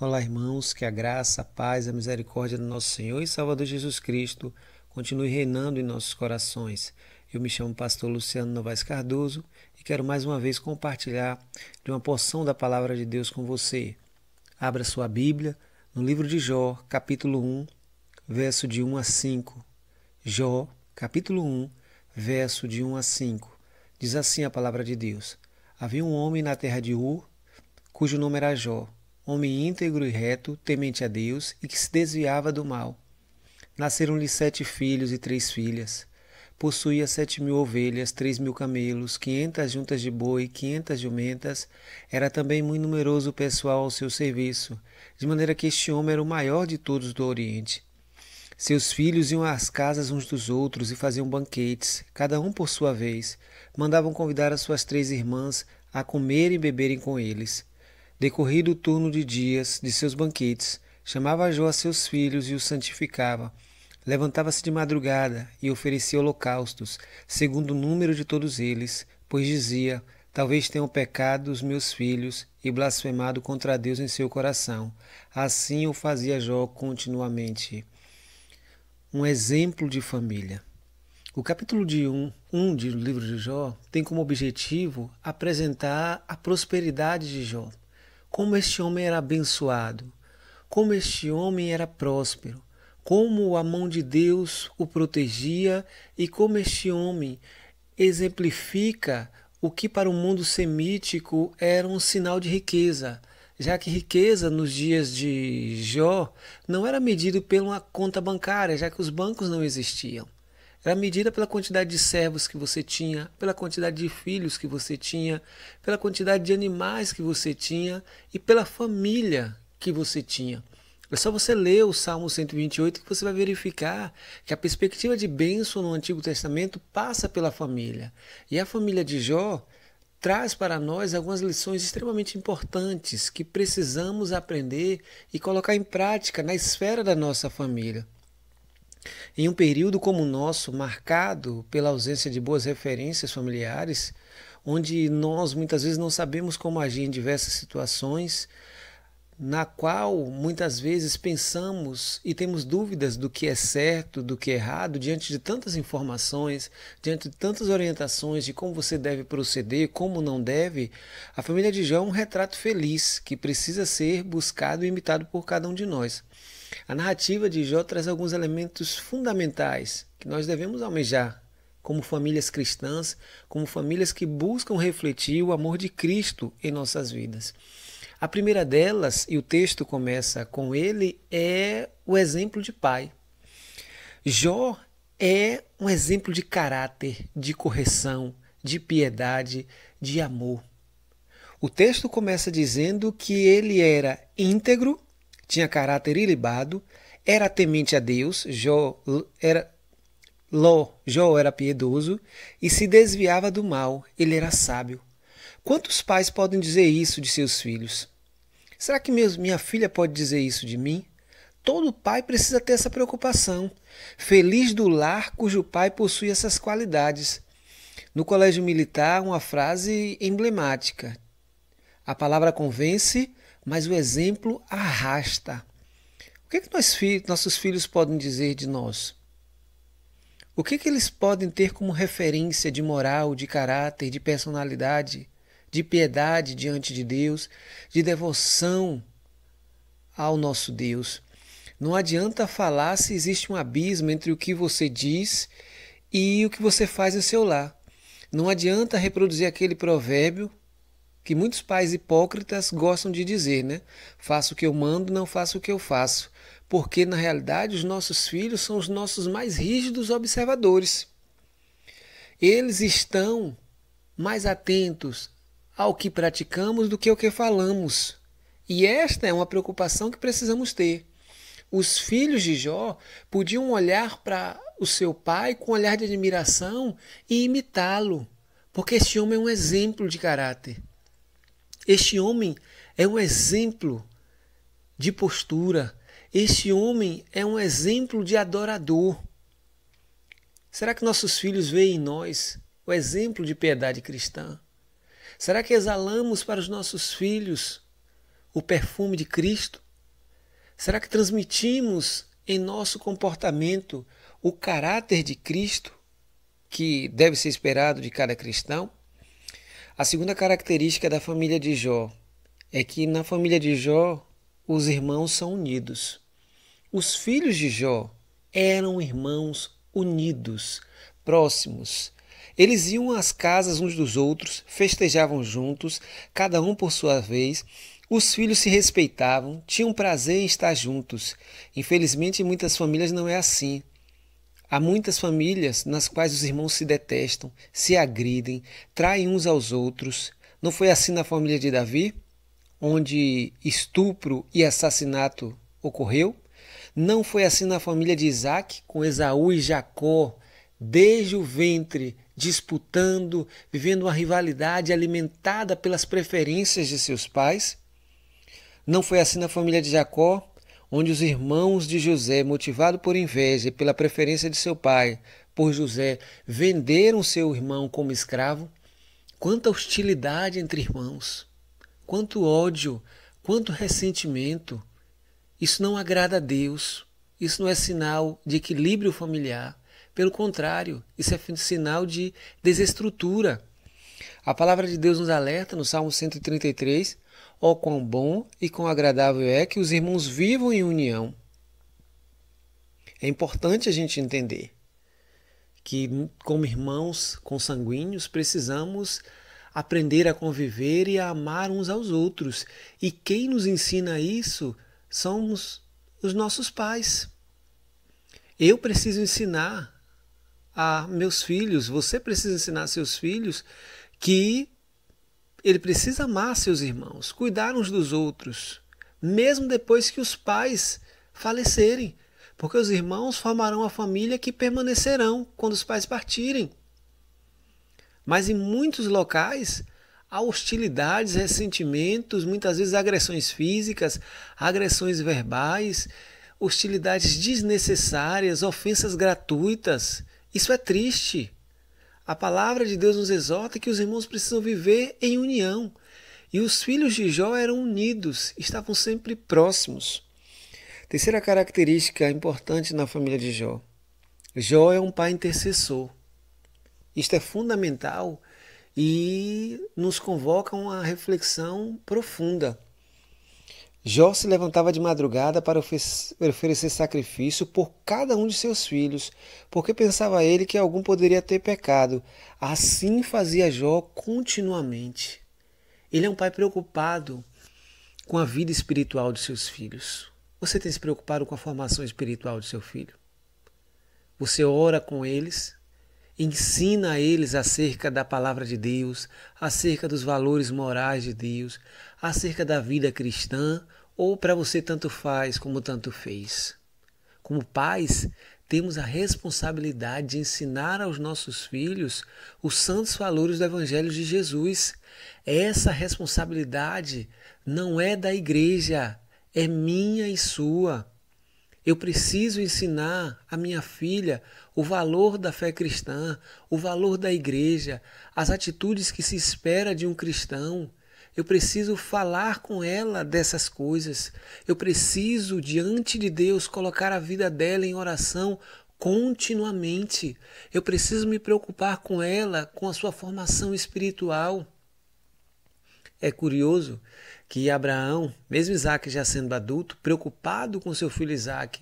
Olá, irmãos, que a graça, a paz, a misericórdia do nosso Senhor e Salvador Jesus Cristo continue reinando em nossos corações. Eu me chamo Pastor Luciano Novaes Cardoso e quero mais uma vez compartilhar de uma porção da Palavra de Deus com você. Abra sua Bíblia no livro de Jó, capítulo 1, verso de 1 a 5. Jó, capítulo 1, verso de 1 a 5. Diz assim a Palavra de Deus: Havia um homem na terra de Ur, cujo nome era Jó, homem íntegro e reto, temente a Deus e que se desviava do mal. Nasceram-lhe 7 filhos e 3 filhas. Possuía 7.000 ovelhas, 3.000 camelos, 500 juntas de boi, 500 jumentas. Era também muito numeroso o pessoal ao seu serviço, de maneira que este homem era o maior de todos do Oriente. Seus filhos iam às casas uns dos outros e faziam banquetes, cada um por sua vez. Mandavam convidar as suas 3 irmãs a comerem e beberem com eles. Decorrido o turno de dias de seus banquetes, chamava Jó a seus filhos e os santificava. Levantava-se de madrugada e oferecia holocaustos, segundo o número de todos eles, pois dizia: talvez tenham pecado os meus filhos e blasfemado contra Deus em seu coração. Assim o fazia Jó continuamente. Um exemplo de família. O capítulo 1 do livro de Jó tem como objetivo apresentar a prosperidade de Jó. Como este homem era abençoado, como este homem era próspero, como a mão de Deus o protegia e como este homem exemplifica o que para o mundo semítico era um sinal de riqueza, já que riqueza nos dias de Jó não era medido pela conta bancária, já que os bancos não existiam. Era medida pela quantidade de servos que você tinha, pela quantidade de filhos que você tinha, pela quantidade de animais que você tinha e pela família que você tinha. É só você ler o Salmo 128 que você vai verificar que a perspectiva de bênção no Antigo Testamento passa pela família. E a família de Jó traz para nós algumas lições extremamente importantes que precisamos aprender e colocar em prática na esfera da nossa família. Em um período como o nosso, marcado pela ausência de boas referências familiares, onde nós muitas vezes não sabemos como agir em diversas situações, na qual muitas vezes pensamos e temos dúvidas do que é certo, do que é errado, diante de tantas informações, diante de tantas orientações de como você deve proceder, como não deve, a família de Jó é um retrato feliz que precisa ser buscado e imitado por cada um de nós. A narrativa de Jó traz alguns elementos fundamentais que nós devemos almejar como famílias cristãs, como famílias que buscam refletir o amor de Cristo em nossas vidas. A primeira delas, e o texto começa com ele, é o exemplo de pai. Jó é um exemplo de caráter, de correção, de piedade, de amor. O texto começa dizendo que ele era íntegro, tinha caráter ilibado, era temente a Deus, Jó era piedoso e se desviava do mal, ele era sábio. Quantos pais podem dizer isso de seus filhos? Será que minha filha pode dizer isso de mim? Todo pai precisa ter essa preocupação. Feliz do lar cujo pai possui essas qualidades. No colégio militar, uma frase emblemática. A palavra convence, mas o exemplo arrasta. O que nossos filhos podem dizer de nós? O que eles podem ter como referência de moral, de caráter, de personalidade, de piedade diante de Deus, de devoção ao nosso Deus? Não adianta falar se existe um abismo entre o que você diz e o que você faz em seu lar. Não adianta reproduzir aquele provérbio que muitos pais hipócritas gostam de dizer, né? Faço o que eu mando, não faço o que eu faço. Porque, na realidade, os nossos filhos são os nossos mais rígidos observadores. Eles estão mais atentos ao que praticamos do que ao que falamos. E esta é uma preocupação que precisamos ter. Os filhos de Jó podiam olhar para o seu pai com um olhar de admiração e imitá-lo, porque este homem é um exemplo de caráter. Este homem é um exemplo de postura. Este homem é um exemplo de adorador. Será que nossos filhos veem em nós o exemplo de piedade cristã? Será que exalamos para os nossos filhos o perfume de Cristo? Será que transmitimos em nosso comportamento o caráter de Cristo que deve ser esperado de cada cristão? A segunda característica da família de Jó é que na família de Jó os irmãos são unidos. Os filhos de Jó eram irmãos unidos, próximos. Eles iam às casas uns dos outros, festejavam juntos, cada um por sua vez. Os filhos se respeitavam, tinham prazer em estar juntos. Infelizmente, em muitas famílias não é assim. Há muitas famílias nas quais os irmãos se detestam, se agridem, traem uns aos outros. Não foi assim na família de Davi, onde estupro e assassinato ocorreu? Não foi assim na família de Isaac, com Esaú e Jacó, desde o ventre, disputando, vivendo uma rivalidade alimentada pelas preferências de seus pais? Não foi assim na família de Jacó, onde os irmãos de José, motivados por inveja e pela preferência de seu pai por José, venderam seu irmão como escravo? Quanta hostilidade entre irmãos, quanto ódio, quanto ressentimento. Isso não agrada a Deus, isso não é sinal de equilíbrio familiar. Pelo contrário, isso é sinal de desestrutura. A palavra de Deus nos alerta no Salmo 133, ó quão bom e quão agradável é que os irmãos vivam em união. É importante a gente entender que, como irmãos consanguíneos, precisamos aprender a conviver e a amar uns aos outros. E quem nos ensina isso somos os nossos pais. Eu preciso ensinar a meus filhos, você precisa ensinar a seus filhos que ele precisa amar seus irmãos, cuidar uns dos outros, mesmo depois que os pais falecerem, porque os irmãos formarão a família que permanecerão quando os pais partirem. Mas em muitos locais há hostilidades, ressentimentos, muitas vezes agressões físicas, agressões verbais, hostilidades desnecessárias, ofensas gratuitas. Isso é triste. A palavra de Deus nos exorta que os irmãos precisam viver em união. E os filhos de Jó eram unidos, estavam sempre próximos. Terceira característica importante na família de Jó. Jó é um pai intercessor. Isto é fundamental e nos convoca a uma reflexão profunda. Jó se levantava de madrugada para oferecer sacrifício por cada um de seus filhos, porque pensava ele que algum poderia ter pecado. Assim fazia Jó continuamente. Ele é um pai preocupado com a vida espiritual de seus filhos. Você tem se preocupado com a formação espiritual de seu filho? Você ora com eles? Ensina a eles acerca da palavra de Deus, acerca dos valores morais de Deus, acerca da vida cristã, ou para você tanto faz como tanto fez? Como pais, temos a responsabilidade de ensinar aos nossos filhos os santos valores do Evangelho de Jesus. Essa responsabilidade não é da igreja, é minha e sua. Eu preciso ensinar a minha filha o valor da fé cristã, o valor da igreja, as atitudes que se espera de um cristão. Eu preciso falar com ela dessas coisas. Eu preciso, diante de Deus, colocar a vida dela em oração continuamente. Eu preciso me preocupar com ela, com a sua formação espiritual. É curioso que Abraão, mesmo Isaac já sendo adulto, preocupado com seu filho Isaac,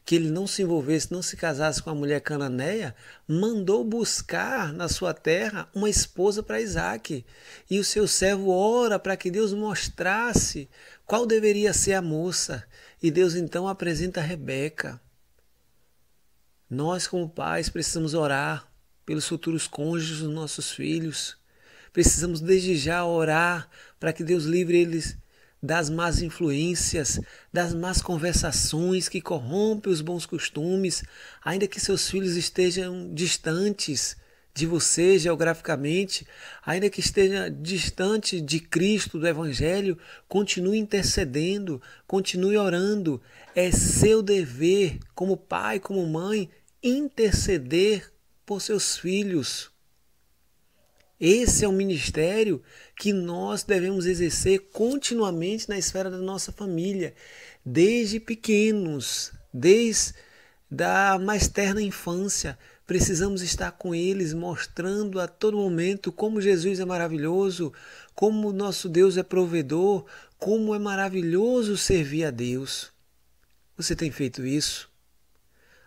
que ele não se envolvesse, não se casasse com a mulher cananeia, mandou buscar na sua terra uma esposa para Isaac. E o seu servo ora para que Deus mostrasse qual deveria ser a moça. E Deus então apresenta Rebeca. Nós, como pais, precisamos orar pelos futuros cônjuges dos nossos filhos. Precisamos desde já orar para que Deus livre eles das más influências, das más conversações que corrompem os bons costumes, ainda que seus filhos estejam distantes de você geograficamente, ainda que esteja distante de Cristo, do Evangelho, continue intercedendo, continue orando. É seu dever, como pai, como mãe, interceder por seus filhos. Esse é um ministério que nós devemos exercer continuamente na esfera da nossa família. desde pequenos, desde a mais terna infância. Precisamos estar com eles, mostrando a todo momento como Jesus é maravilhoso, como nosso Deus é provedor, como é maravilhoso servir a Deus. Você tem feito isso?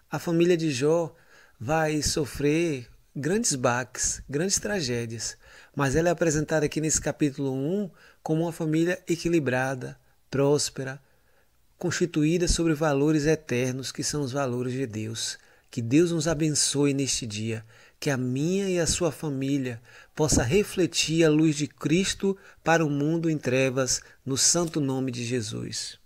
A família de Jó vai sofrer grandes baques, grandes tragédias, mas ela é apresentada aqui nesse capítulo 1 como uma família equilibrada, próspera, constituída sobre valores eternos, que são os valores de Deus. Que Deus nos abençoe neste dia, que a minha e a sua família possa refletir a luz de Cristo para o mundo em trevas, no santo nome de Jesus.